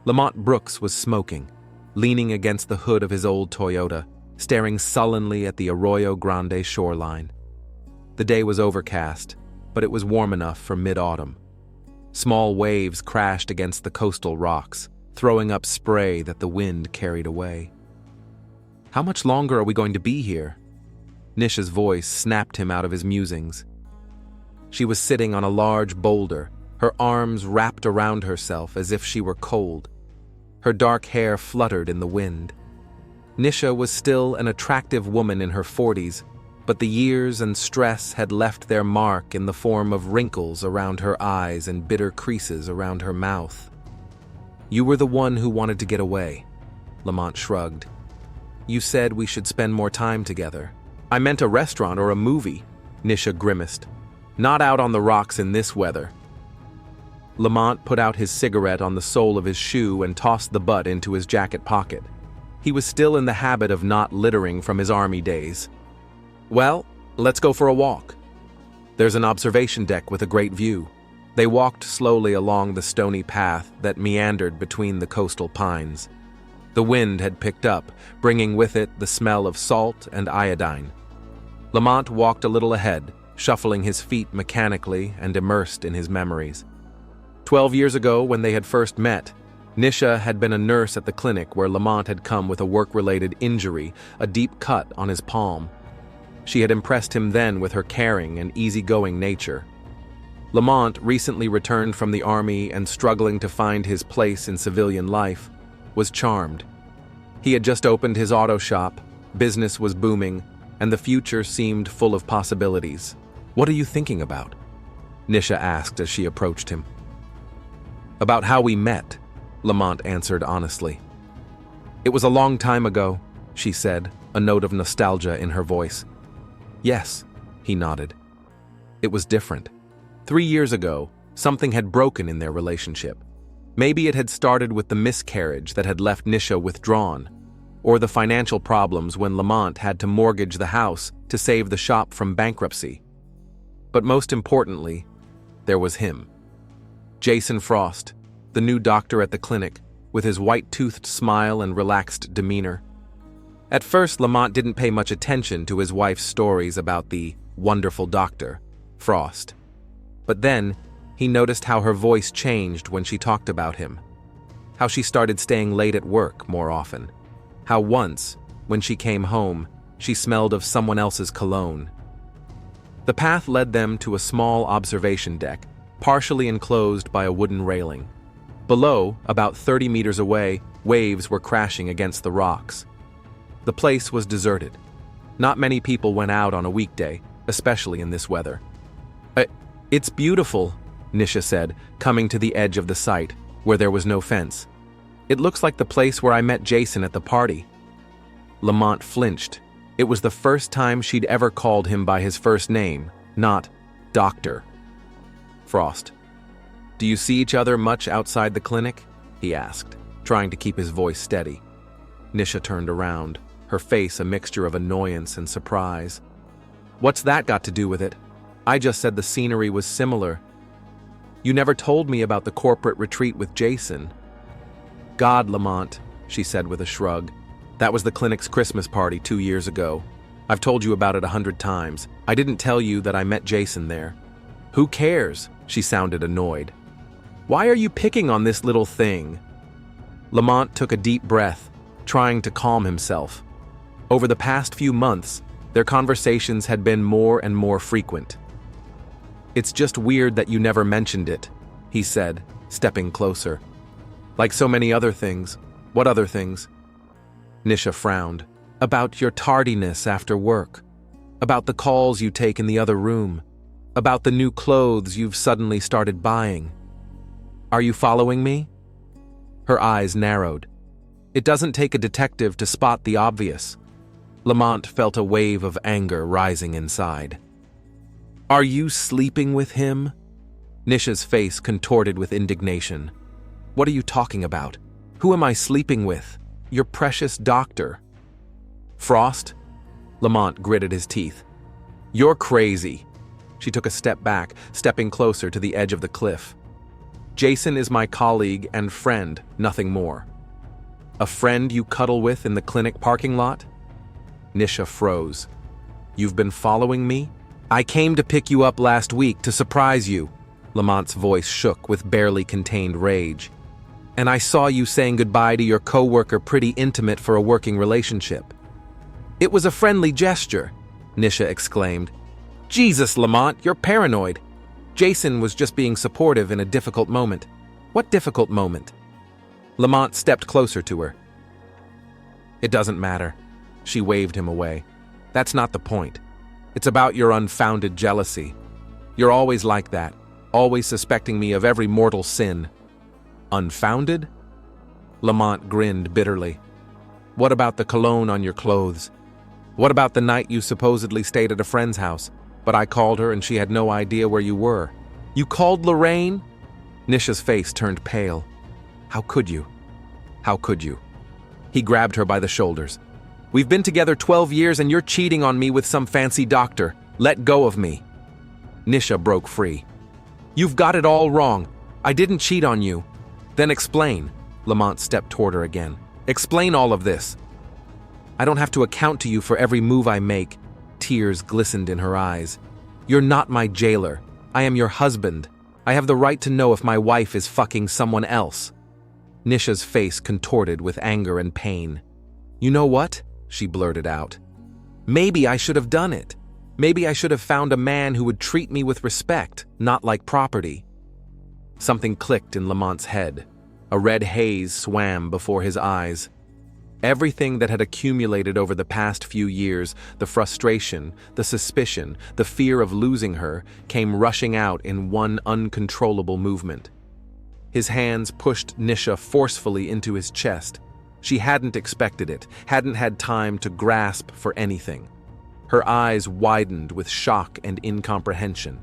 Lamont Brooks was smoking, leaning against the hood of his old Toyota, staring sullenly at the Arroyo Grande shoreline. The day was overcast, but it was warm enough for mid-autumn. Small waves crashed against the coastal rocks, throwing up spray that the wind carried away. "How much longer are we going to be here?" Nisha's voice snapped him out of his musings. She was sitting on a large boulder, her arms wrapped around herself as if she were cold. Her dark hair fluttered in the wind. Nisha was still an attractive woman in her 40s, but the years and stress had left their mark in the form of wrinkles around her eyes and bitter creases around her mouth. "You were the one who wanted to get away," Lamont shrugged. "You said we should spend more time together." "I meant a restaurant or a movie," Nisha grimaced. "Not out on the rocks in this weather." Lamont put out his cigarette on the sole of his shoe and tossed the butt into his jacket pocket. He was still in the habit of not littering from his army days. "Well, let's go for a walk. There's an observation deck with a great view." They walked slowly along the stony path that meandered between the coastal pines. The wind had picked up, bringing with it the smell of salt and iodine. Lamont walked a little ahead, shuffling his feet mechanically and immersed in his memories. 12 years ago, when they had first met, Nisha had been a nurse at the clinic where Lamont had come with a work-related injury, a deep cut on his palm. She had impressed him then with her caring and easygoing nature. Lamont, recently returned from the army and struggling to find his place in civilian life, was charmed. He had just opened his auto shop, business was booming, and the future seemed full of possibilities. "What are you thinking about?" Nisha asked as she approached him. "About how we met," Lamont answered honestly. "It was a long time ago," she said, a note of nostalgia in her voice. "Yes," he nodded. "It was different. 3 years ago, something had broken in their relationship. Maybe it had started with the miscarriage that had left Nisha withdrawn, or the financial problems when Lamont had to mortgage the house to save the shop from bankruptcy. But most importantly, there was him. Jason Frost, the new doctor at the clinic, with his white-toothed smile and relaxed demeanor. At first, Lamont didn't pay much attention to his wife's stories about the wonderful doctor, Frost. But then, he noticed how her voice changed when she talked about him, how she started staying late at work more often, how once, when she came home, she smelled of someone else's cologne. The path led them to a small observation deck, partially enclosed by a wooden railing. Below, about 30 meters away, waves were crashing against the rocks. The place was deserted. Not many people went out on a weekday, especially in this weather. It's beautiful," Nisha said, coming to the edge of the site, where there was no fence. "It looks like the place where I met Jason at the party." Lamont flinched. It was the first time she'd ever called him by his first name, not Doctor. "Frost. Do you see each other much outside the clinic?" he asked, trying to keep his voice steady. Nisha turned around, her face a mixture of annoyance and surprise. "What's that got to do with it? I just said the scenery was similar. You never told me about the corporate retreat with Jason." "God, Lamont," she said with a shrug. "That was the clinic's Christmas party 2 years ago. I've told you about it 100 times. I didn't tell you that I met Jason there." "Who cares?" She sounded annoyed. "Why are you picking on this little thing?" Lamont took a deep breath, trying to calm himself. Over the past few months, their conversations had been more and more frequent. "It's just weird that you never mentioned it," he said, stepping closer. "Like so many other things." "What other things?" Nisha frowned. "About your tardiness after work. About the calls you take in the other room. About the new clothes you've suddenly started buying. Are you following me?" Her eyes narrowed. It doesn't take a detective to spot the obvious. Lamont felt a wave of anger rising inside. "Are you sleeping with him?" Nisha's face contorted with indignation. "What are you talking about? Who am I sleeping with? Your precious doctor." "Frost?" Lamont gritted his teeth. "You're crazy." She took a step back, stepping closer to the edge of the cliff. Jason is my colleague and friend, nothing more. A friend you cuddle with in the clinic parking lot? Nisha froze. You've been following me? I came to pick you up last week to surprise you. Lamont's voice shook with barely contained rage. And I saw you saying goodbye to your coworker pretty intimate for a working relationship. It was a friendly gesture, Nisha exclaimed. Jesus, Lamont, you're paranoid. Jason was just being supportive in a difficult moment. What difficult moment? Lamont stepped closer to her. It doesn't matter. She waved him away. That's not the point. It's about your unfounded jealousy. You're always like that, always suspecting me of every mortal sin. Unfounded? Lamont grinned bitterly. What about the cologne on your clothes? What about the night you supposedly stayed at a friend's house, but I called her and she had no idea where you were? You called Lorraine? Nisha's face turned pale. How could you? How could you? He grabbed her by the shoulders. We've been together 12 years and you're cheating on me with some fancy doctor. Let go of me. Nisha broke free. You've got it all wrong. I didn't cheat on you. Then explain. Lamont stepped toward her again. Explain all of this. I don't have to account to you for every move I make. Tears glistened in her eyes. You're not my jailer. I am your husband. I have the right to know if my wife is fucking someone else. Nisha's face contorted with anger and pain. You know what? She blurted out. Maybe I should have done it. Maybe I should have found a man who would treat me with respect, not like property. Something clicked in Lamont's head. A red haze swam before his eyes. Everything that had accumulated over the past few years, the frustration, the suspicion, the fear of losing her, came rushing out in one uncontrollable movement. His hands pushed Nisha forcefully into his chest. She hadn't expected it, hadn't had time to grasp for anything. Her eyes widened with shock and incomprehension.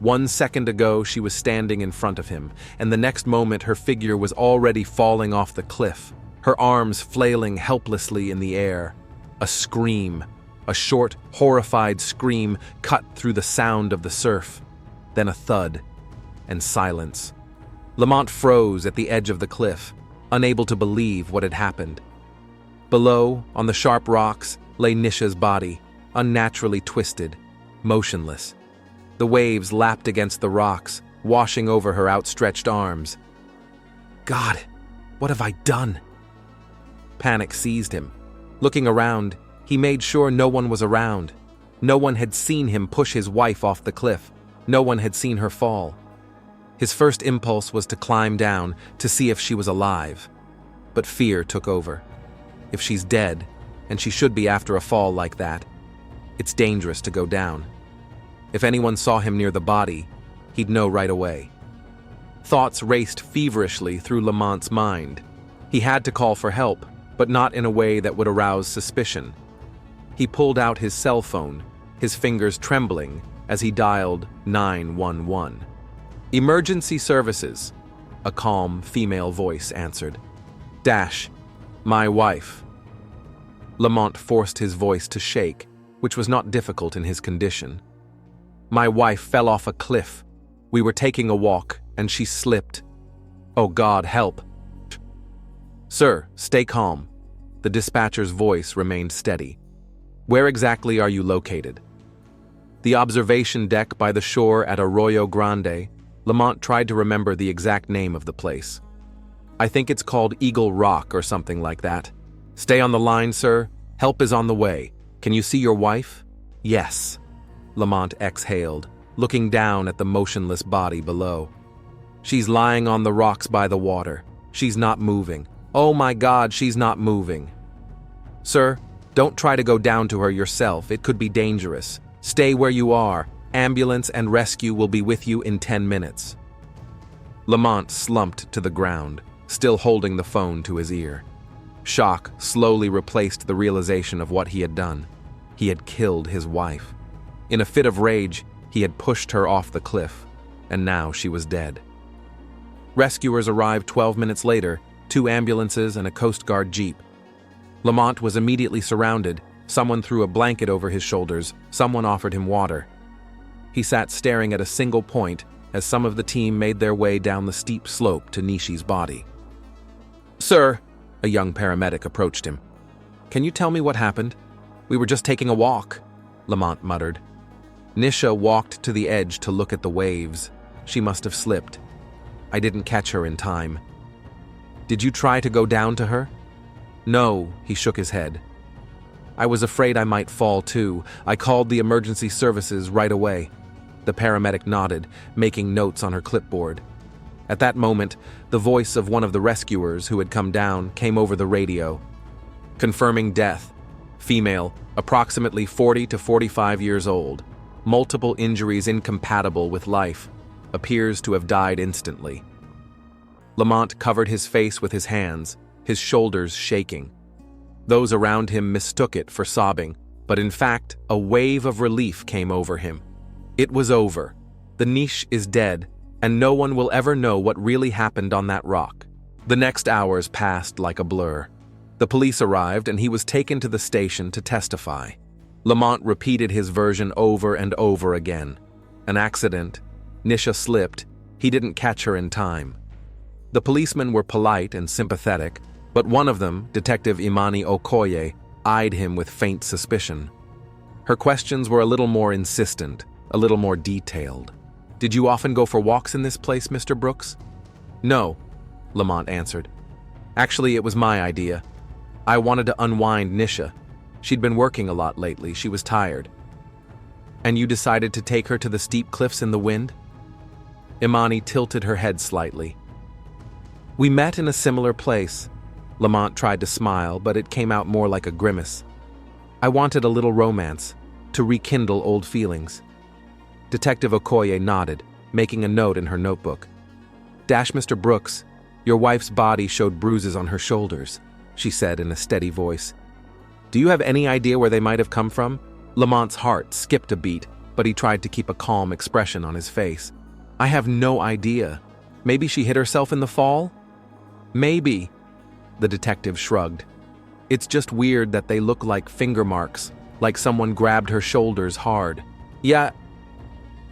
1 second ago, she was standing in front of him, and the next moment her figure was already falling off the cliff, her arms flailing helplessly in the air. A scream, a short, horrified scream cut through the sound of the surf. Then a thud, and silence. Lamont froze at the edge of the cliff, unable to believe what had happened. Below, on the sharp rocks, lay Nisha's body, unnaturally twisted, motionless. The waves lapped against the rocks, washing over her outstretched arms. God, what have I done? Panic seized him. Looking around, he made sure no one was around. No one had seen him push his wife off the cliff. No one had seen her fall. His first impulse was to climb down to see if she was alive. But fear took over. If she's dead, and she should be after a fall like that, it's dangerous to go down. If anyone saw him near the body, he'd know right away. Thoughts raced feverishly through Lamont's mind. He had to call for help, but not in a way that would arouse suspicion. He pulled out his cell phone, his fingers trembling as he dialed 911. Emergency services, a calm female voice answered. My wife. Lamont forced his voice to shake, which was not difficult in his condition. My wife fell off a cliff. We were taking a walk, and she slipped. Oh God, help. Sir, stay calm. The dispatcher's voice remained steady. Where exactly are you located? The observation deck by the shore at Arroyo Grande. Lamont tried to remember the exact name of the place. I think it's called Eagle Rock or something like that. Stay on the line, sir. Help is on the way. Can you see your wife? Yes. Lamont exhaled, looking down at the motionless body below. She's lying on the rocks by the water. She's not moving. Oh my God, she's not moving. Sir, don't try to go down to her yourself. It could be dangerous. Stay where you are. Ambulance and rescue will be with you in 10 minutes. Lamont slumped to the ground, still holding the phone to his ear. Shock slowly replaced the realization of what he had done. He had killed his wife. In a fit of rage, he had pushed her off the cliff, and now she was dead. Rescuers arrived 12 minutes later, 2 ambulances and a Coast Guard jeep. Lamont was immediately surrounded. Someone threw a blanket over his shoulders. Someone offered him water. He sat staring at a single point, as some of the team made their way down the steep slope to Nishi's body. "Sir," a young paramedic approached him. "Can you tell me what happened? We were just taking a walk," Lamont muttered. Nisha walked to the edge to look at the waves. She must have slipped. I didn't catch her in time. "Did you try to go down to her?" "No," he shook his head. "I was afraid I might fall too. I called the emergency services right away." The paramedic nodded, making notes on her clipboard. At that moment, the voice of one of the rescuers who had come down came over the radio. "Confirming death. Female, approximately 40 to 45 years old. Multiple injuries incompatible with life. Appears to have died instantly." Lamont covered his face with his hands, his shoulders shaking. Those around him mistook it for sobbing, but in fact, a wave of relief came over him. It was over. The niche is dead, and no one will ever know what really happened on that rock. The next hours passed like a blur. The police arrived, and he was taken to the station to testify. Lamont repeated his version over and over again. An accident. Nisha slipped. He didn't catch her in time. The policemen were polite and sympathetic, but one of them, Detective Imani Okoye, eyed him with faint suspicion. Her questions were a little more insistent, a little more detailed. "Did you often go for walks in this place, Mr. Brooks?" "No," Lamont answered. "Actually, it was my idea. I wanted to unwind Nisha. She'd been working a lot lately. She was tired." "And you decided to take her to the steep cliffs in the wind?" Imani tilted her head slightly. "We met in a similar place." Lamont tried to smile, but it came out more like a grimace. "I wanted a little romance, to rekindle old feelings." Detective Okoye nodded, making a note in her notebook. "Mr. Brooks, your wife's body showed bruises on her shoulders," she said in a steady voice. "Do you have any idea where they might have come from?" Lamont's heart skipped a beat, but he tried to keep a calm expression on his face. "I have no idea. Maybe she hit herself in the fall?" "Maybe," the detective shrugged. "It's just weird that they look like finger marks, like someone grabbed her shoulders hard." "Yeah,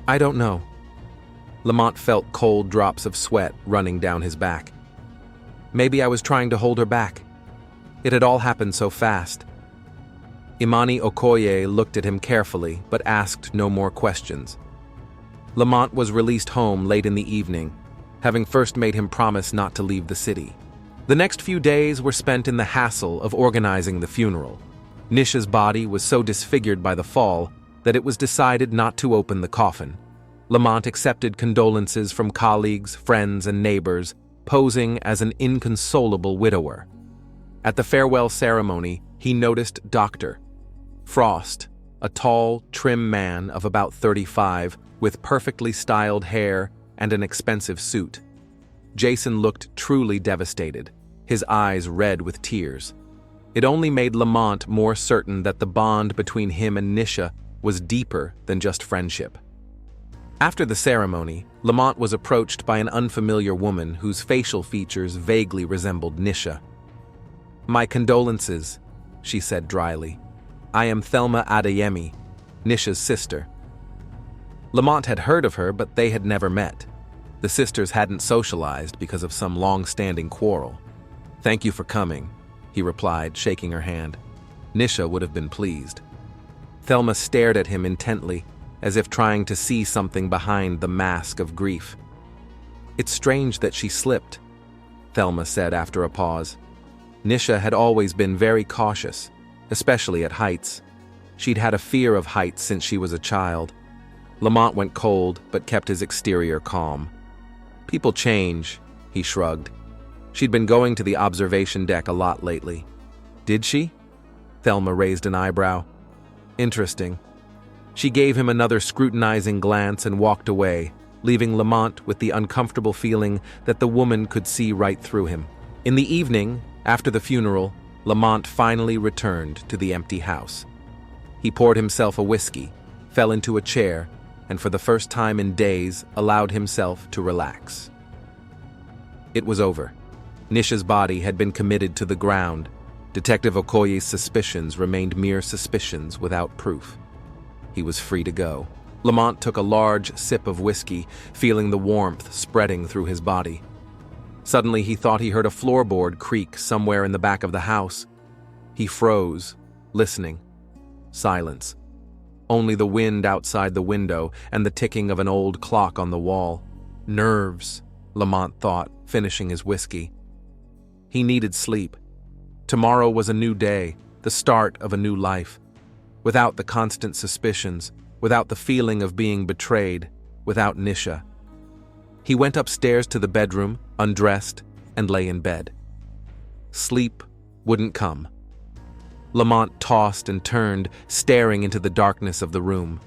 I don't know." Lamont felt cold drops of sweat running down his back. "Maybe I was trying to hold her back. It had all happened so fast." Imani Okoye looked at him carefully, but asked no more questions. Lamont was released home late in the evening, having first made him promise not to leave the city. The next few days were spent in the hassle of organizing the funeral. Nisha's body was so disfigured by the fall that it was decided not to open the coffin. Lamont accepted condolences from colleagues, friends, and neighbors, posing as an inconsolable widower. At the farewell ceremony, he noticed Dr. Frost, a tall, trim man of about 35, with perfectly styled hair and an expensive suit. Jason looked truly devastated, his eyes red with tears. It only made Lamont more certain that the bond between him and Nisha was deeper than just friendship. After the ceremony, Lamont was approached by an unfamiliar woman whose facial features vaguely resembled Nisha. "My condolences," she said dryly. "I am Thelma Adeyemi, Nisha's sister." Lamont had heard of her, but they had never met. The sisters hadn't socialized because of some long-standing quarrel. "Thank you for coming," he replied, shaking her hand. Nisha would have been pleased. Thelma stared at him intently, as if trying to see something behind the mask of grief. "It's strange that she slipped," Thelma said after a pause. Nisha had always been very cautious, especially at heights. She'd had a fear of heights since she was a child. Lamont went cold, but kept his exterior calm. "People change," he shrugged. She'd been going to the observation deck a lot lately. "Did she?" Thelma raised an eyebrow. "Interesting." She gave him another scrutinizing glance and walked away, leaving Lamont with the uncomfortable feeling that the woman could see right through him. In the evening, after the funeral, Lamont finally returned to the empty house. He poured himself a whiskey, fell into a chair, and for the first time in days allowed himself to relax. It was over. Nisha's body had been committed to the ground. Detective Okoye's suspicions remained mere suspicions without proof. He was free to go. Lamont took a large sip of whiskey, feeling the warmth spreading through his body. Suddenly he thought he heard a floorboard creak somewhere in the back of the house. He froze, listening. Silence. Only the wind outside the window and the ticking of an old clock on the wall. Nerves, Lamont thought, finishing his whiskey. He needed sleep. Tomorrow was a new day, the start of a new life. Without the constant suspicions, without the feeling of being betrayed, without Nisha. He went upstairs to the bedroom, undressed, and lay in bed. Sleep wouldn't come. Lamont tossed and turned, staring into the darkness of the room.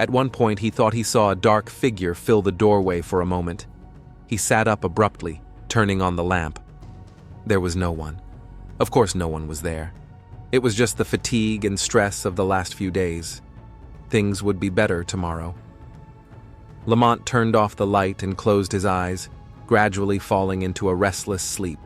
At one point he thought he saw a dark figure fill the doorway for a moment. He sat up abruptly, turning on the lamp. There was no one. Of course no one was there. It was just the fatigue and stress of the last few days. Things would be better tomorrow. Lamont turned off the light and closed his eyes, gradually falling into a restless sleep.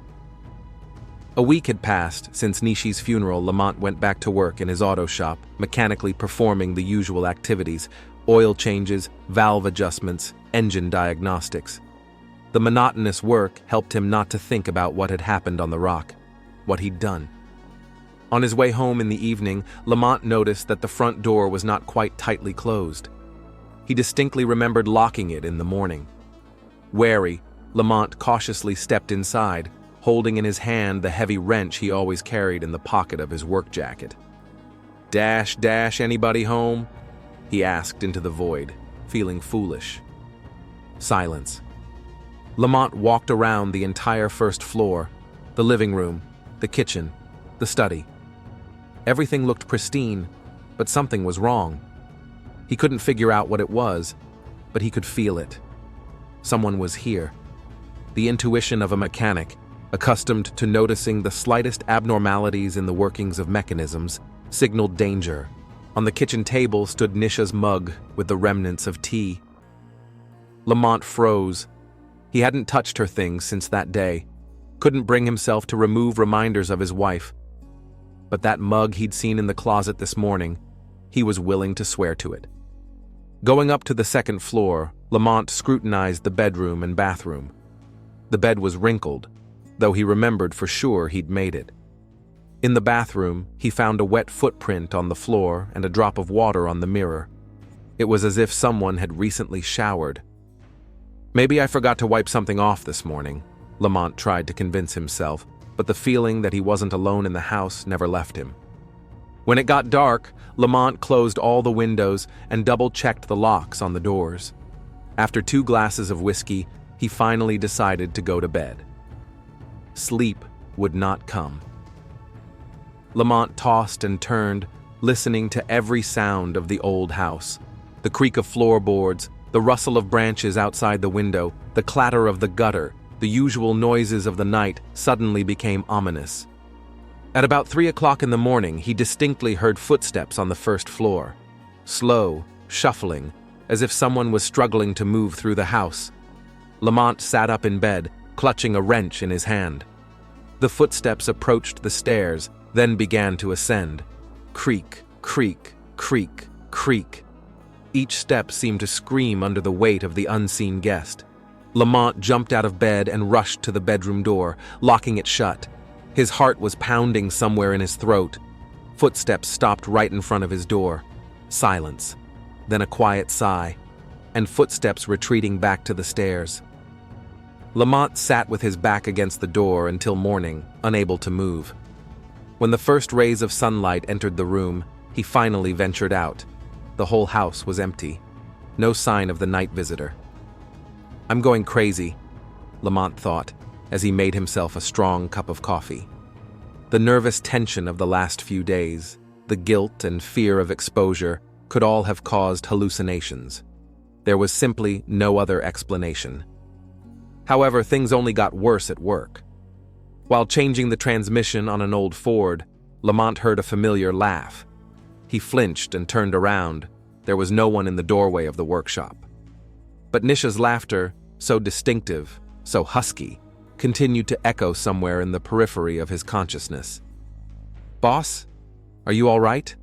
A week had passed since Nishi's funeral. Lamont went back to work in his auto shop, mechanically performing the usual activities: oil changes, valve adjustments, engine diagnostics. The monotonous work helped him not to think about what had happened on the rock, what he'd done. On his way home in the evening, Lamont noticed that the front door was not quite tightly closed. He distinctly remembered locking it in the morning. Wary, Lamont cautiously stepped inside, holding in his hand the heavy wrench he always carried in the pocket of his work jacket. Dash, anybody home?" he asked into the void, feeling foolish. Silence. Lamont walked around the entire first floor, the living room, the kitchen, the study. Everything looked pristine, but something was wrong. He couldn't figure out what it was, but he could feel it. Someone was here. The intuition of a mechanic, accustomed to noticing the slightest abnormalities in the workings of mechanisms, signaled danger. On the kitchen table stood Nisha's mug with the remnants of tea. Lamont froze. He hadn't touched her things since that day, couldn't bring himself to remove reminders of his wife. But that mug he'd seen in the closet this morning, he was willing to swear to it. Going up to the second floor, Lamont scrutinized the bedroom and bathroom. The bed was wrinkled, though he remembered for sure he'd made it. In the bathroom, he found a wet footprint on the floor and a drop of water on the mirror. It was as if someone had recently showered. Maybe I forgot to wipe something off this morning, Lamont tried to convince himself, but the feeling that he wasn't alone in the house never left him. When it got dark, Lamont closed all the windows and double-checked the locks on the doors. After 2 glasses of whiskey, he finally decided to go to bed. Sleep would not come. Lamont tossed and turned, listening to every sound of the old house. The creak of floorboards, the rustle of branches outside the window, the clatter of the gutter, the usual noises of the night suddenly became ominous. At about 3 o'clock in the morning, he distinctly heard footsteps on the first floor. Slow, shuffling, as if someone was struggling to move through the house. Lamont sat up in bed, clutching a wrench in his hand. The footsteps approached the stairs, then began to ascend. Creak, creak, creak, creak. Each step seemed to scream under the weight of the unseen guest. Lamont jumped out of bed and rushed to the bedroom door, locking it shut. His heart was pounding somewhere in his throat. Footsteps stopped right in front of his door. Silence. Then a quiet sigh, and footsteps retreating back to the stairs. Lamont sat with his back against the door until morning, unable to move. When the first rays of sunlight entered the room, he finally ventured out. The whole house was empty. No sign of the night visitor. "I'm going crazy," Lamont thought, as he made himself a strong cup of coffee. The nervous tension of the last few days, the guilt and fear of exposure, could all have caused hallucinations. There was simply no other explanation. However, things only got worse at work. While changing the transmission on an old Ford, Lamont heard a familiar laugh. He flinched and turned around. There was no one in the doorway of the workshop. But Nisha's laughter, so distinctive, so husky, continued to echo somewhere in the periphery of his consciousness. "Boss, are you all right?"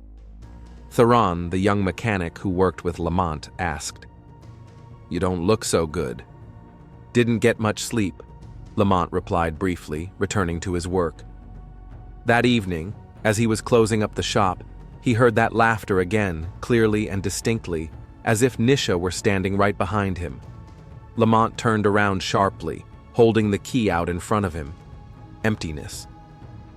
Theron, the young mechanic who worked with Lamont, asked. "You don't look so good." "Didn't get much sleep," Lamont replied briefly, returning to his work. That evening, as he was closing up the shop, he heard that laughter again, clearly and distinctly, as if Nisha were standing right behind him. Lamont turned around sharply, holding the key out in front of him. Emptiness.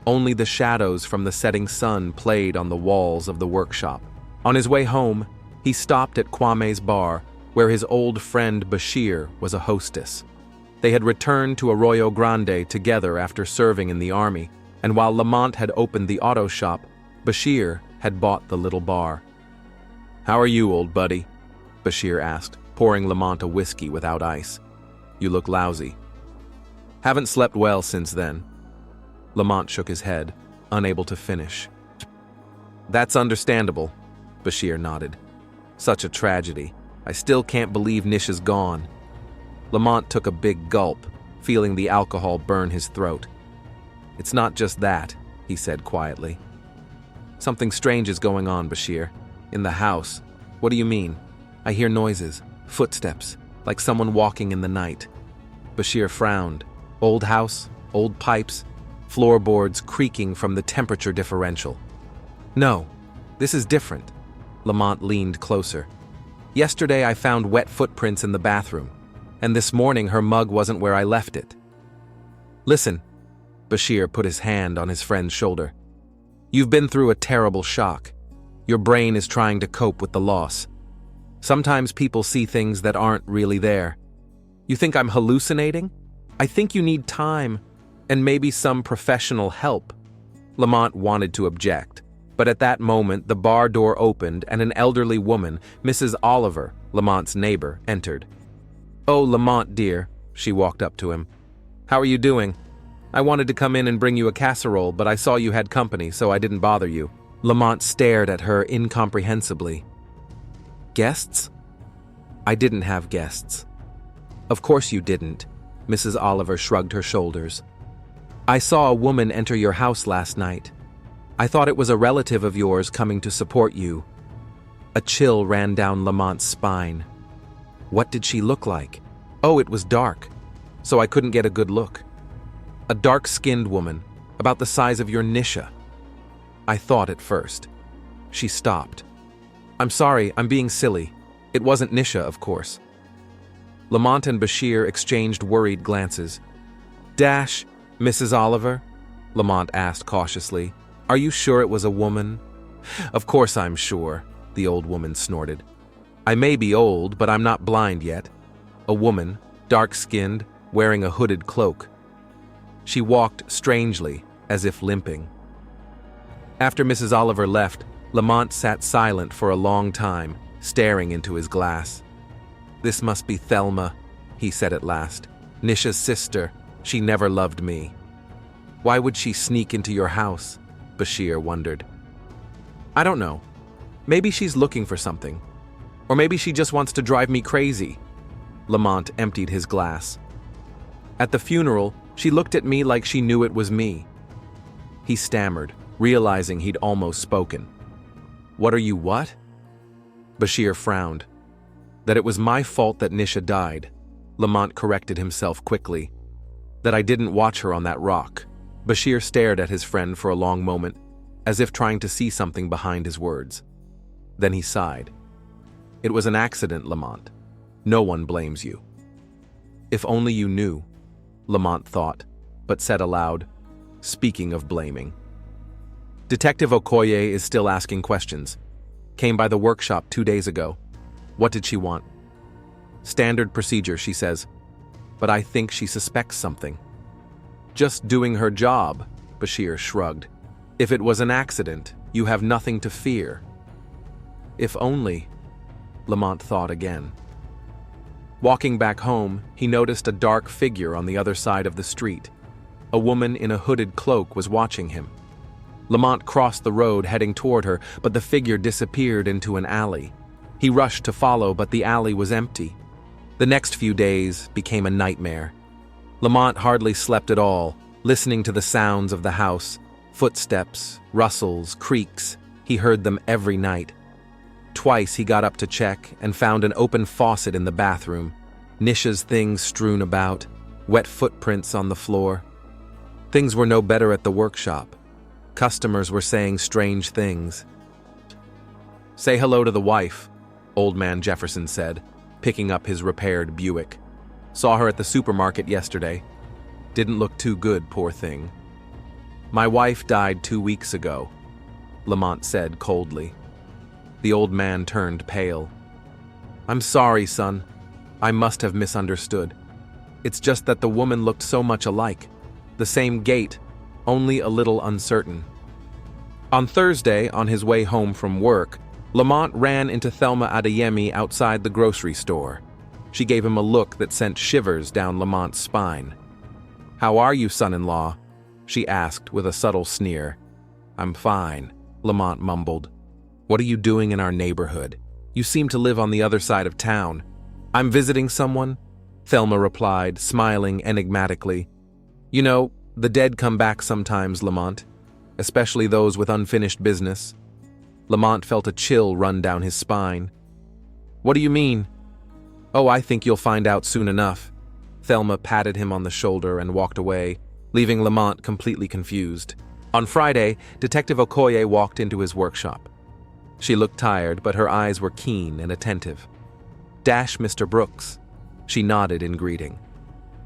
Only the shadows from the setting sun played on the walls of the workshop. On his way home, he stopped at Kwame's bar, where his old friend Bashir was a hostess. They had returned to Arroyo Grande together after serving in the army, and while Lamont had opened the auto shop, Bashir had bought the little bar. "How are you, old buddy?" Bashir asked, pouring Lamont a whiskey without ice. "You look lousy." "Haven't slept well since then." Lamont shook his head, unable to finish. "That's understandable," Bashir nodded. "Such a tragedy. I still can't believe Nisha's gone." Lamont took a big gulp, feeling the alcohol burn his throat. "It's not just that," he said quietly. "Something strange is going on, Bashir. In the house." "What do you mean?" "I hear noises, footsteps, like someone walking in the night." Bashir frowned. Old house, old pipes, floorboards creaking from the temperature differential. "No, this is different." Lamont leaned closer. "Yesterday I found wet footprints in the bathroom, and this morning her mug wasn't where I left it." "Listen," Bashir put his hand on his friend's shoulder. "You've been through a terrible shock. Your brain is trying to cope with the loss. Sometimes people see things that aren't really there. You think I'm hallucinating? I think you need time, and maybe some professional help." Lamont wanted to object, but at that moment the bar door opened and an elderly woman, Mrs. Oliver, Lamont's neighbor, entered. "Oh, Lamont, dear," she walked up to him. "How are you doing? I wanted to come in and bring you a casserole, but I saw you had company, so I didn't bother you." Lamont stared at her incomprehensibly. "Guests?" "I didn't have guests." "Of course you didn't." Mrs. Oliver shrugged her shoulders. "I saw a woman enter your house last night. I thought it was a relative of yours coming to support you." A chill ran down Lamont's spine. "What did she look like?" "Oh, it was dark, so I couldn't get a good look. A dark-skinned woman, about the size of your Nisha." I thought at first. She stopped. "I'm sorry, I'm being silly. It wasn't Nisha, of course." Lamont and Bashir exchanged worried glances. "Dash, Mrs. Oliver?" Lamont asked cautiously. "Are you sure it was a woman?" "Of course I'm sure," the old woman snorted. "I may be old, but I'm not blind yet. A woman, dark-skinned, wearing a hooded cloak." She walked strangely, as if limping. After Mrs. Oliver left, Lamont sat silent for a long time, staring into his glass. "This must be Thelma," he said at last. "Nisha's sister. She never loved me." "Why would she sneak into your house?" Bashir wondered. "I don't know. Maybe she's looking for something. Or maybe she just wants to drive me crazy." Lamont emptied his glass. "At the funeral, she looked at me like she knew it was me." He stammered, realizing he'd almost spoken. "What are you what?" Bashir frowned. "That it was my fault that Nisha died." Lamont corrected himself quickly. "That I didn't watch her on that rock." Bashir stared at his friend for a long moment, as if trying to see something behind his words. Then he sighed. "It was an accident, Lamont. No one blames you." "If only you knew," Lamont thought, but said aloud, "Speaking of blaming." "Detective Okoye is still asking questions. Came by the workshop 2 days ago. What did she want?" "Standard procedure," she says. "But I think she suspects something." "Just doing her job," Bashir shrugged. "If it was an accident, you have nothing to fear." If only, Lamont thought again. Walking back home, he noticed a dark figure on the other side of the street. A woman in a hooded cloak was watching him. Lamont crossed the road heading toward her, but the figure disappeared into an alley. He rushed to follow, but the alley was empty. The next few days became a nightmare. Lamont hardly slept at all, listening to the sounds of the house, footsteps, rustles, creaks. He heard them every night, Twice he got up to check and found an open faucet in the bathroom, Nisha's things strewn about, wet footprints on the floor. Things were no better at the workshop. Customers were saying strange things. "Say hello to the wife," Old Man Jefferson said, picking up his repaired Buick. "Saw her at the supermarket yesterday. Didn't look too good, poor thing." "My wife died 2 weeks ago," Lamont said coldly. The old man turned pale. "I'm sorry, son. I must have misunderstood. It's just that the woman looked so much alike. The same gait, only a little uncertain." On Thursday, on his way home from work, Lamont ran into Thelma Adeyemi outside the grocery store. She gave him a look that sent shivers down Lamont's spine. "How are you, son-in-law?" she asked with a subtle sneer. "I'm fine," Lamont mumbled. "What are you doing in our neighborhood? You seem to live on the other side of town." "I'm visiting someone," Thelma replied, smiling enigmatically. "You know, the dead come back sometimes, Lamont, especially those with unfinished business." Lamont felt a chill run down his spine. "What do you mean?" "Oh, I think you'll find out soon enough." Thelma patted him on the shoulder and walked away, leaving Lamont completely confused. On Friday, Detective Okoye walked into his workshop. She looked tired, but her eyes were keen and attentive. "Mr. Brooks." She nodded in greeting.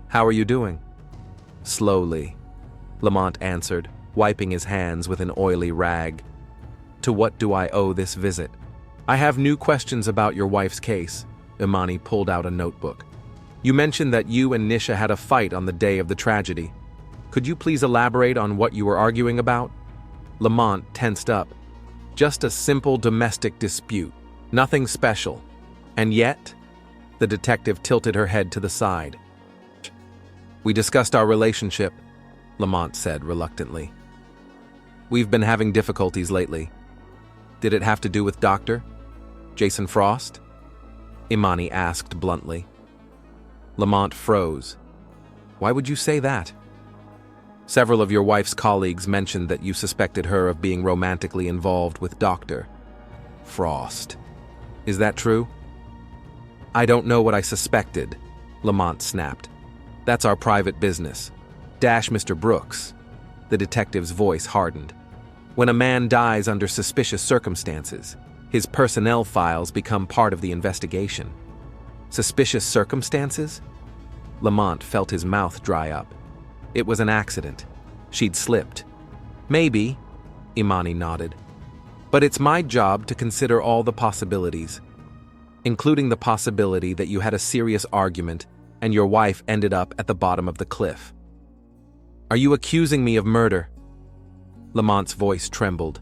"How are you doing?" "Slowly," Lamont answered, wiping his hands with an oily rag. "To what do I owe this visit?" "I have new questions about your wife's case." Imani pulled out a notebook. "You mentioned that you and Nisha had a fight on the day of the tragedy. Could you please elaborate on what you were arguing about?" Lamont tensed up. "Just a simple domestic dispute. Nothing special. And yet?" The detective tilted her head to the side. "We discussed our relationship," Lamont said reluctantly. "We've been having difficulties lately." "Did it have to do with Dr. Jason Frost?" Imani asked bluntly. Lamont froze. "Why would you say that?" "Several of your wife's colleagues mentioned that you suspected her of being romantically involved with Dr. Frost. Is that true?" "I don't know what I suspected," Lamont snapped. "That's our private business. Mr. Brooks." The detective's voice hardened. "When a man dies under suspicious circumstances, his personnel files become part of the investigation." "Suspicious circumstances?" Lamont felt his mouth dry up. It was an accident. She'd slipped. "Maybe," Imani nodded. "But it's my job to consider all the possibilities, including the possibility that you had a serious argument and your wife ended up at the bottom of the cliff." "Are you accusing me of murder?" Lamont's voice trembled.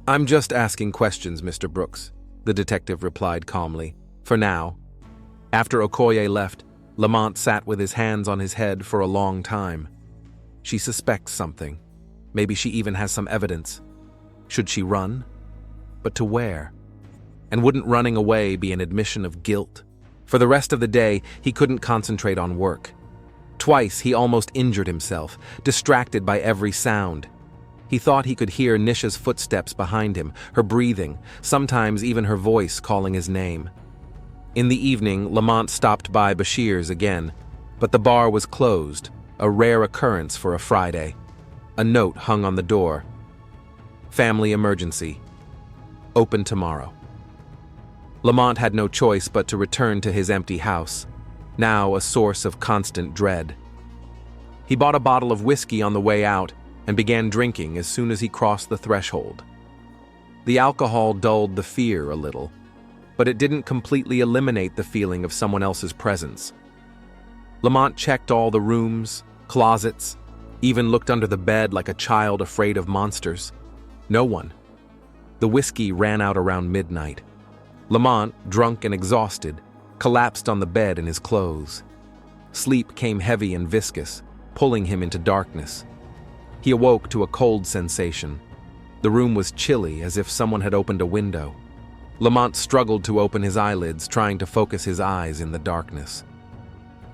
"I'm just asking questions, Mr. Brooks," the detective replied calmly. "For now." After Okoye left, Lamont sat with his hands on his head for a long time. She suspects something. Maybe she even has some evidence. Should she run? But to where? And wouldn't running away be an admission of guilt? For the rest of the day, he couldn't concentrate on work. Twice, he almost injured himself, distracted by every sound. He thought he could hear Nisha's footsteps behind him, her breathing, sometimes even her voice calling his name. In the evening, Lamont stopped by Bashir's again, but the bar was closed, a rare occurrence for a Friday. A note hung on the door. "Family emergency. Open tomorrow." Lamont had no choice but to return to his empty house, now a source of constant dread. He bought a bottle of whiskey on the way out and began drinking as soon as he crossed the threshold. The alcohol dulled the fear a little, but it didn't completely eliminate the feeling of someone else's presence. Lamont checked all the rooms, closets, even looked under the bed like a child afraid of monsters. No one. The whiskey ran out around midnight. Lamont, drunk and exhausted, collapsed on the bed in his clothes. Sleep came heavy and viscous, pulling him into darkness. He awoke to a cold sensation. The room was chilly, as if someone had opened a window. Lamont struggled to open his eyelids, trying to focus his eyes in the darkness.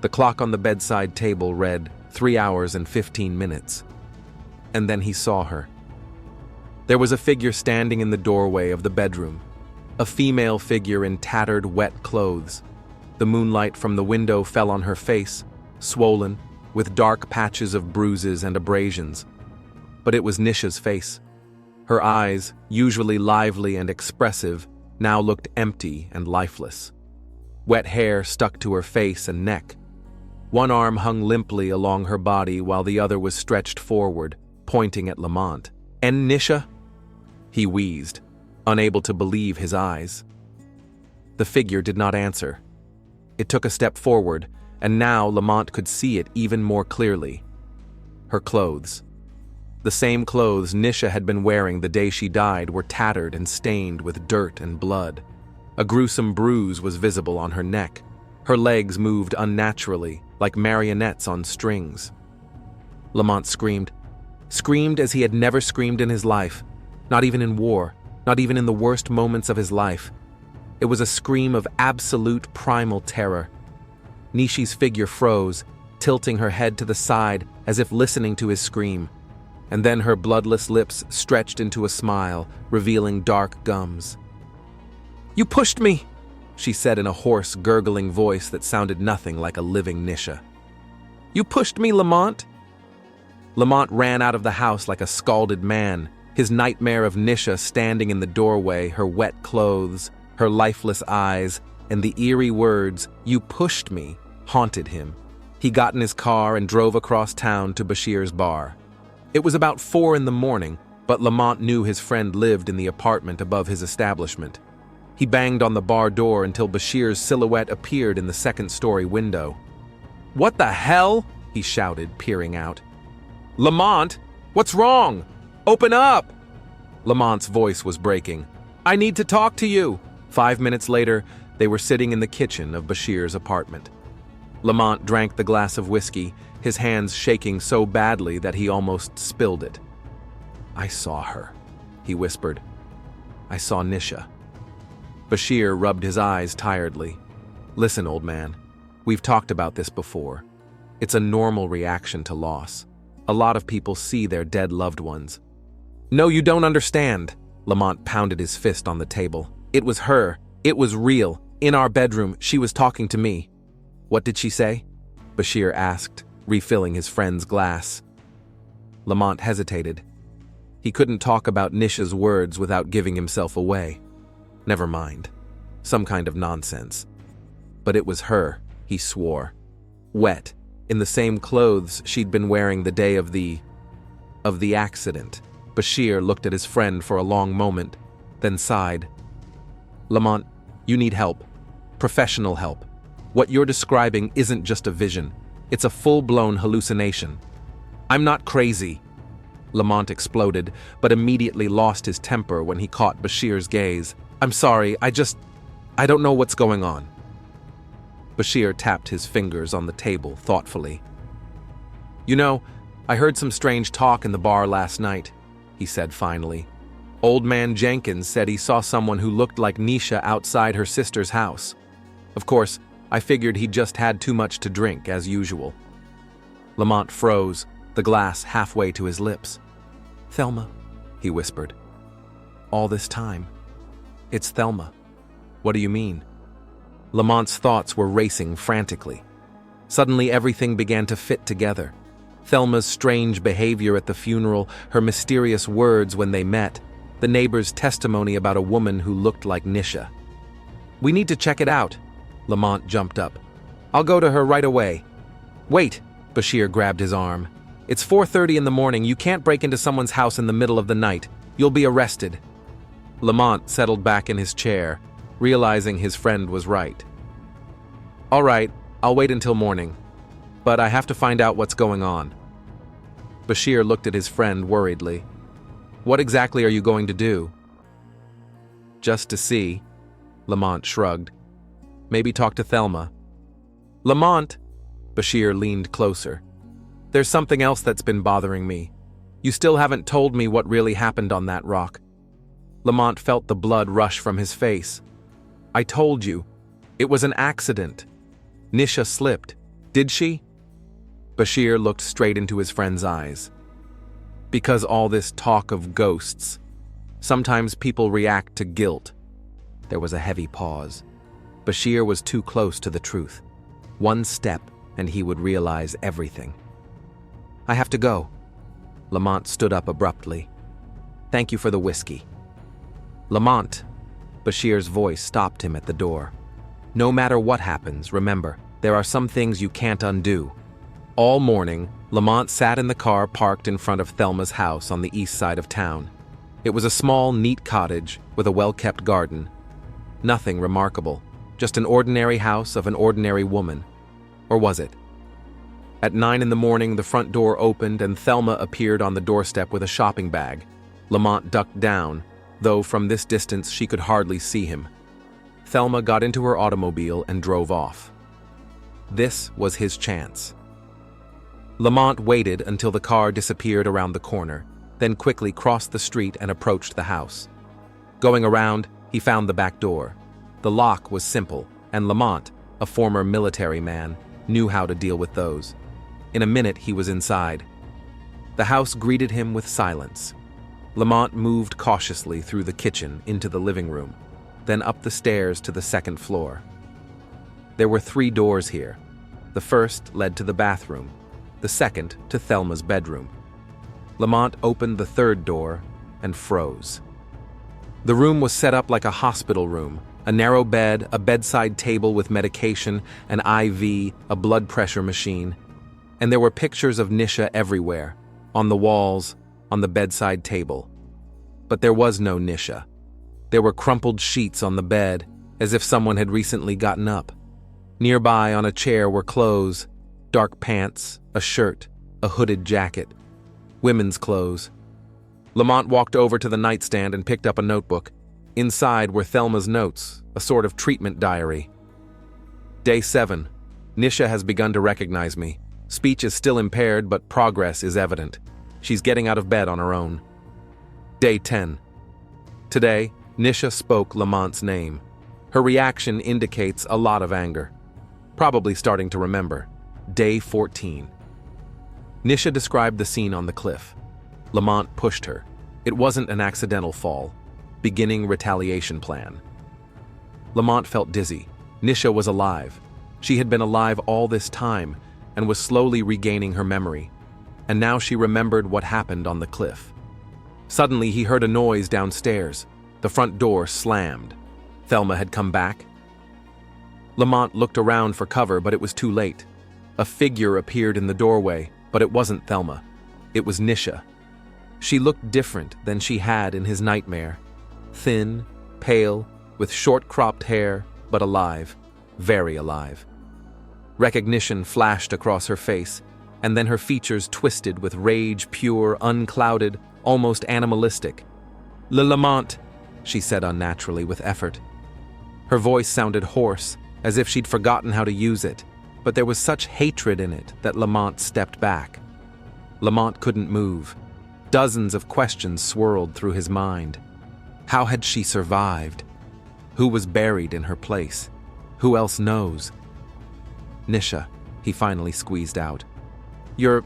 The clock on the bedside table read 3 hours and 15 minutes. And then he saw her. There was a figure standing in the doorway of the bedroom. a female figure in tattered, wet clothes. The moonlight from the window fell on her face, swollen, with dark patches of bruises and abrasions. But it was Nisha's face. Her eyes, usually lively and expressive, now looked empty and lifeless. Wet hair stuck to her face and neck. One arm hung limply along her body while the other was stretched forward, pointing at Lamont. "And Nisha?" He wheezed, unable to believe his eyes. The figure did not answer. It took a step forward, and now Lamont could see it even more clearly. Her clothes. The same clothes Nisha had been wearing the day she died were tattered and stained with dirt and blood. A gruesome bruise was visible on her neck. Her legs moved unnaturally, like marionettes on strings. Lamont screamed. Screamed as he had never screamed in his life, not even in war, not even in the worst moments of his life. It was a scream of absolute primal terror. Nishi's figure froze, tilting her head to the side as if listening to his scream, and then her bloodless lips stretched into a smile, revealing dark gums. "You pushed me," she said in a hoarse, gurgling voice that sounded nothing like a living Nisha. "You pushed me, Lamont." Lamont ran out of the house like a scalded man, his nightmare of Nisha standing in the doorway, her wet clothes, her lifeless eyes, and the eerie words, "You pushed me," haunted him. He got in his car and drove across town to Bashir's bar. It was about 4 in the morning, but Lamont knew his friend lived in the apartment above his establishment. He banged on the bar door until Bashir's silhouette appeared in the second-story window. "What the hell?" he shouted, peering out. "Lamont, what's wrong? Open up!" Lamont's voice was breaking. "I need to talk to you." 5 minutes later, they were sitting in the kitchen of Bashir's apartment. Lamont drank the glass of whiskey, his hands shaking so badly that he almost spilled it. "I saw her," he whispered. "I saw Nisha." Bashir rubbed his eyes tiredly. "Listen, old man, we've talked about this before. It's a normal reaction to loss. A lot of people see their dead loved ones." "No, you don't understand." Lamont pounded his fist on the table. "It was her. It was real. In our bedroom, she was talking to me." "What did she say?" Bashir asked, refilling his friend's glass. Lamont hesitated. He couldn't talk about Nisha's words without giving himself away. Never mind. Some kind of nonsense. But it was her, he swore. Wet, in the same clothes she'd been wearing the day of the accident. Bashir looked at his friend for a long moment, then sighed. "Lamont, you need help. Professional help. What you're describing isn't just a vision. It's a full-blown hallucination." "I'm not crazy," Lamont exploded, but immediately lost his temper when he caught Bashir's gaze. "I'm sorry, I don't know what's going on." Bashir tapped his fingers on the table thoughtfully. "You know, I heard some strange talk in the bar last night," he said finally. "Old man Jenkins said he saw someone who looked like Nisha outside her sister's house. Of course, I figured he'd just had too much to drink, as usual." Lamont froze, the glass halfway to his lips. "Thelma," he whispered. "All this time. It's Thelma." "What do you mean?" Lamont's thoughts were racing frantically. Suddenly everything began to fit together. Thelma's strange behavior at the funeral, her mysterious words when they met, the neighbor's testimony about a woman who looked like Nisha. "We need to check it out." Lamont jumped up. "I'll go to her right away." "Wait," Bashir grabbed his arm. "It's 4:30 in the morning. You can't break into someone's house in the middle of the night. You'll be arrested." Lamont settled back in his chair, realizing his friend was right. "All right, I'll wait until morning. But I have to find out what's going on." Bashir looked at his friend worriedly. "What exactly are you going to do?" "Just to see," Lamont shrugged. "Maybe talk to Thelma." "Lamont," Bashir leaned closer. "There's something else that's been bothering me. You still haven't told me what really happened on that rock." Lamont felt the blood rush from his face. "I told you. It was an accident. Nisha slipped. Did she?" Bashir looked straight into his friend's eyes. "Because all this talk of ghosts. Sometimes people react to guilt. There was a heavy pause. Bashir was too close to the truth. One step, and he would realize everything. "I have to go." Lamont stood up abruptly. "Thank you for the whiskey." "Lamont," Bashir's voice stopped him at the door. "No matter what happens, remember, there are some things you can't undo." All morning, Lamont sat in the car parked in front of Thelma's house on the east side of town. It was a small, neat cottage with a well-kept garden. Nothing remarkable, just an ordinary house of an ordinary woman. Or was it? At 9 in the morning, the front door opened and Thelma appeared on the doorstep with a shopping bag. Lamont ducked down, though from this distance she could hardly see him. Thelma got into her automobile and drove off. This was his chance. Lamont waited until the car disappeared around the corner, then quickly crossed the street and approached the house. Going around, he found the back door. The lock was simple, and Lamont, a former military man, knew how to deal with those. In a minute, he was inside. The house greeted him with silence. Lamont moved cautiously through the kitchen into the living room, then up the stairs to the second floor. There were 3 doors here. The first led to the bathroom, the second to Thelma's bedroom. Lamont opened the third door and froze. The room was set up like a hospital room, a narrow bed, a bedside table with medication, an IV, a blood pressure machine. And there were pictures of Nisha everywhere, on the walls, on the bedside table. But there was no Nisha. There were crumpled sheets on the bed, as if someone had recently gotten up. Nearby on a chair were clothes, dark pants, a shirt, a hooded jacket, women's clothes. Lamont walked over to the nightstand and picked up a notebook. Inside were Thelma's notes, a sort of treatment diary. Day 7. Nisha has begun to recognize me. Speech is still impaired, but progress is evident. She's getting out of bed on her own. Day 10. Today, Nisha spoke Lamont's name. Her reaction indicates a lot of anger. Probably starting to remember. Day 14. Nisha described the scene on the cliff. Lamont pushed her. It wasn't an accidental fall. Beginning retaliation plan. Lamont felt dizzy. Nisha was alive. She had been alive all this time and was slowly regaining her memory. And now she remembered what happened on the cliff. Suddenly he heard a noise downstairs. The front door slammed. Thelma had come back. Lamont looked around for cover, but it was too late. A figure appeared in the doorway, but it wasn't Thelma. It was Nisha. She looked different than she had in his nightmare. Thin, pale, with short-cropped hair, but alive. Very alive. Recognition flashed across her face, and then her features twisted with rage, pure, unclouded, almost animalistic. "Lamont," she said unnaturally with effort. Her voice sounded hoarse, as if she'd forgotten how to use it, but there was such hatred in it that Lamont stepped back. Lamont couldn't move. Dozens of questions swirled through his mind. How had she survived? Who was buried in her place? Who else knows? "Nisha," he finally squeezed out. "You're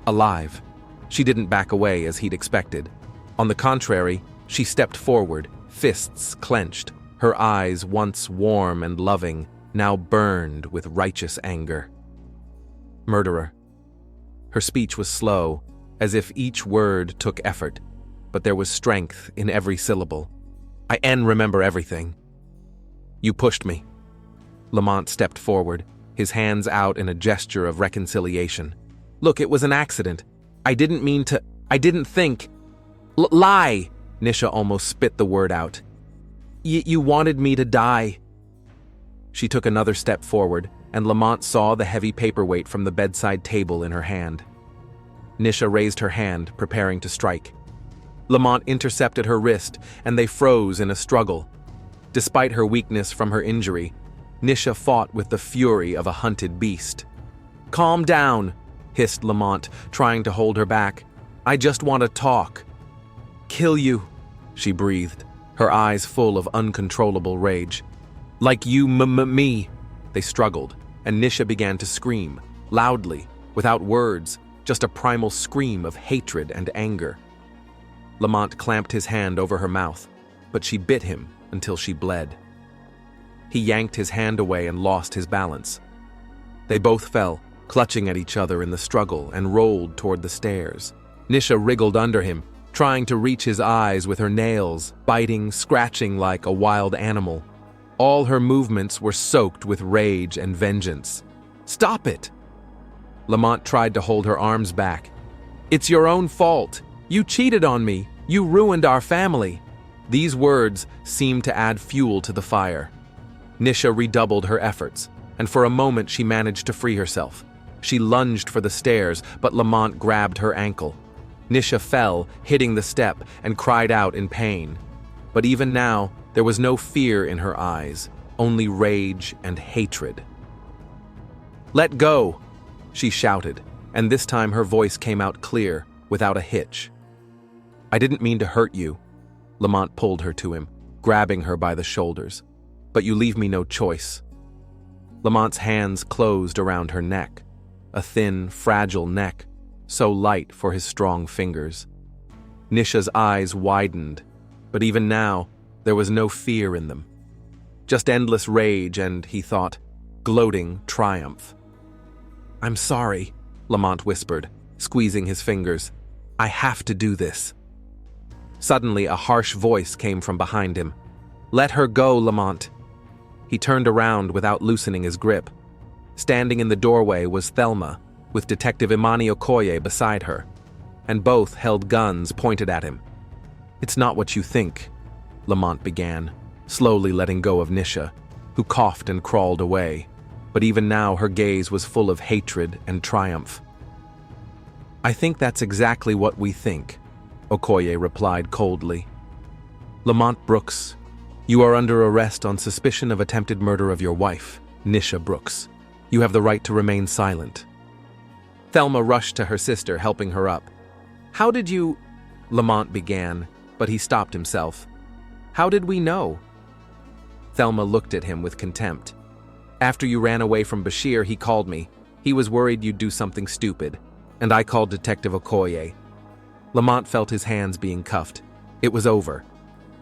alive." She didn't back away as he'd expected. On the contrary, she stepped forward, fists clenched, her eyes once warm and loving, now burned with righteous anger. "Murderer." Her speech was slow, as if each word took effort, but there was strength in every syllable. "I remember everything." "You pushed me." Lamont stepped forward, his hands out in a gesture of reconciliation. "Look, it was an accident. I didn't mean to. I didn't think. Lie!" Nisha almost spit the word out. You wanted me to die." She took another step forward, and Lamont saw the heavy paperweight from the bedside table in her hand. Nisha raised her hand, preparing to strike. Lamont intercepted her wrist, and they froze in a struggle. Despite her weakness from her injury, Nisha fought with the fury of a hunted beast. "Calm down," hissed Lamont, trying to hold her back. "I just want to talk." "Kill you," she breathed, her eyes full of uncontrollable rage. "Like you me." They struggled, and Nisha began to scream, loudly, without words, just a primal scream of hatred and anger. Lamont clamped his hand over her mouth, but she bit him, until she bled. He yanked his hand away and lost his balance. They both fell, clutching at each other in the struggle, and rolled toward the stairs. Nisha wriggled under him, trying to reach his eyes with her nails, biting, scratching like a wild animal. All her movements were soaked with rage and vengeance. "Stop it!" Lamont tried to hold her arms back. "It's your own fault. You cheated on me. You ruined our family." These words seemed to add fuel to the fire. Nisha redoubled her efforts, and for a moment she managed to free herself. She lunged for the stairs, but Lamont grabbed her ankle. Nisha fell, hitting the step, and cried out in pain. But even now, there was no fear in her eyes, only rage and hatred. "Let go!" she shouted, and this time her voice came out clear, without a hitch. "I didn't mean to hurt you." Lamont pulled her to him, grabbing her by the shoulders. "But you leave me no choice." Lamont's hands closed around her neck, a thin, fragile neck, so light for his strong fingers. Nisha's eyes widened, but even now, there was no fear in them. Just endless rage and, he thought, gloating triumph. "I'm sorry," Lamont whispered, squeezing his fingers. "I have to do this." Suddenly, a harsh voice came from behind him. "Let her go, Lamont." He turned around without loosening his grip. Standing in the doorway was Thelma, with Detective Imani Okoye beside her, and both held guns pointed at him. "It's not what you think," Lamont began, slowly letting go of Nisha, who coughed and crawled away, but even now her gaze was full of hatred and triumph. "I think that's exactly what we think," Okoye replied coldly. "Lamont Brooks, you are under arrest on suspicion of attempted murder of your wife, Nisha Brooks. You have the right to remain silent." Thelma rushed to her sister, helping her up. "How did you—" Lamont began, but he stopped himself. "How did we know?" Thelma looked at him with contempt. "After you ran away from Bashir, he called me. He was worried you'd do something stupid, and I called Detective Okoye." Lamont felt his hands being cuffed. It was over.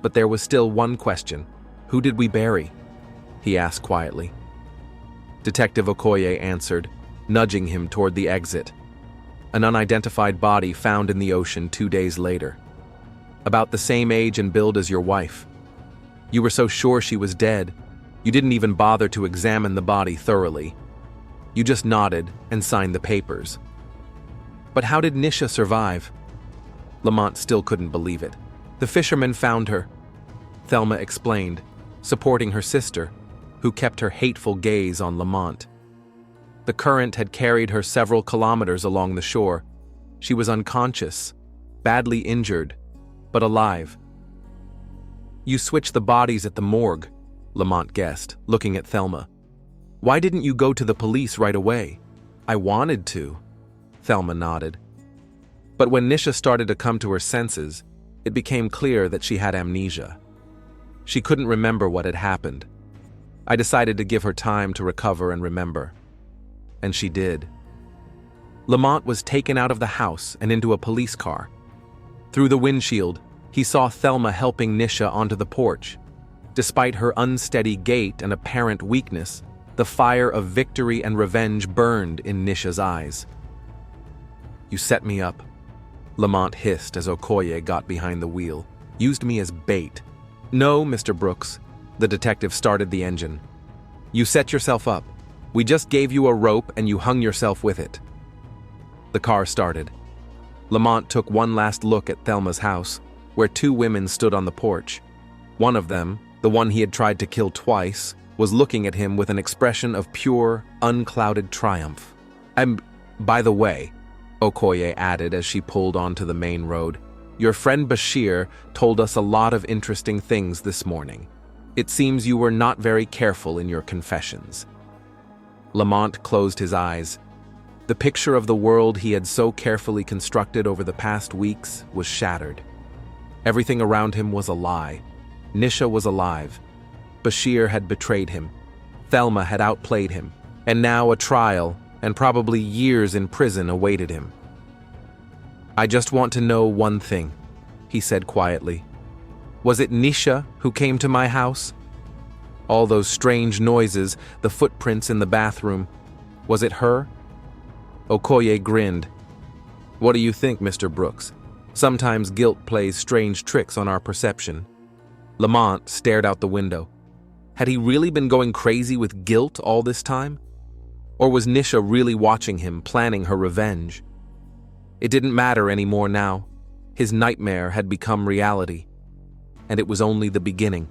But there was still one question. "Who did we bury?" he asked quietly. Detective Okoye answered, nudging him toward the exit. "An unidentified body found in the ocean 2 days later. About the same age and build as your wife. You were so sure she was dead, you didn't even bother to examine the body thoroughly. You just nodded and signed the papers. But how did Nisha survive?" Lamont still couldn't believe it. "The fishermen found her," Thelma explained, supporting her sister, who kept her hateful gaze on Lamont. The current had carried her several kilometers along the shore. She was unconscious, badly injured, but alive. "You switched the bodies at the morgue," Lamont guessed, looking at Thelma. "Why didn't you go to the police right away?" "I wanted to," Thelma nodded. But when Nisha started to come to her senses, it became clear that she had amnesia. She couldn't remember what had happened. I decided to give her time to recover and remember. And she did. Lamont was taken out of the house and into a police car. Through the windshield, he saw Thelma helping Nisha onto the porch. Despite her unsteady gait and apparent weakness, the fire of victory and revenge burned in Nisha's eyes. "You set me up," Lamont hissed as Okoye got behind the wheel. "Used me as bait." "No, Mr. Brooks," the detective started the engine. "You set yourself up. We just gave you a rope and you hung yourself with it." The car started. Lamont took one last look at Thelma's house, where 2 women stood on the porch. One of them, the one he had tried to kill twice, was looking at him with an expression of pure, unclouded triumph. "And by the way," Okoye added as she pulled onto the main road, "your friend Bashir told us a lot of interesting things this morning. It seems you were not very careful in your confessions." Lamont closed his eyes. The picture of the world he had so carefully constructed over the past weeks was shattered. Everything around him was a lie. Nisha was alive. Bashir had betrayed him. Thelma had outplayed him. And now a trial, and probably years in prison, awaited him. "I just want to know one thing," he said quietly. Was it Nisha who came to my house? All those strange noises, the footprints in the bathroom. Was it her? Okoye grinned. What do you think, Mr. Brooks? Sometimes guilt plays strange tricks on our perception. Lamont stared out the window. Had he really been going crazy with guilt all this time? Or was Nisha really watching him, planning her revenge? It didn't matter anymore now. His nightmare had become reality. And it was only the beginning.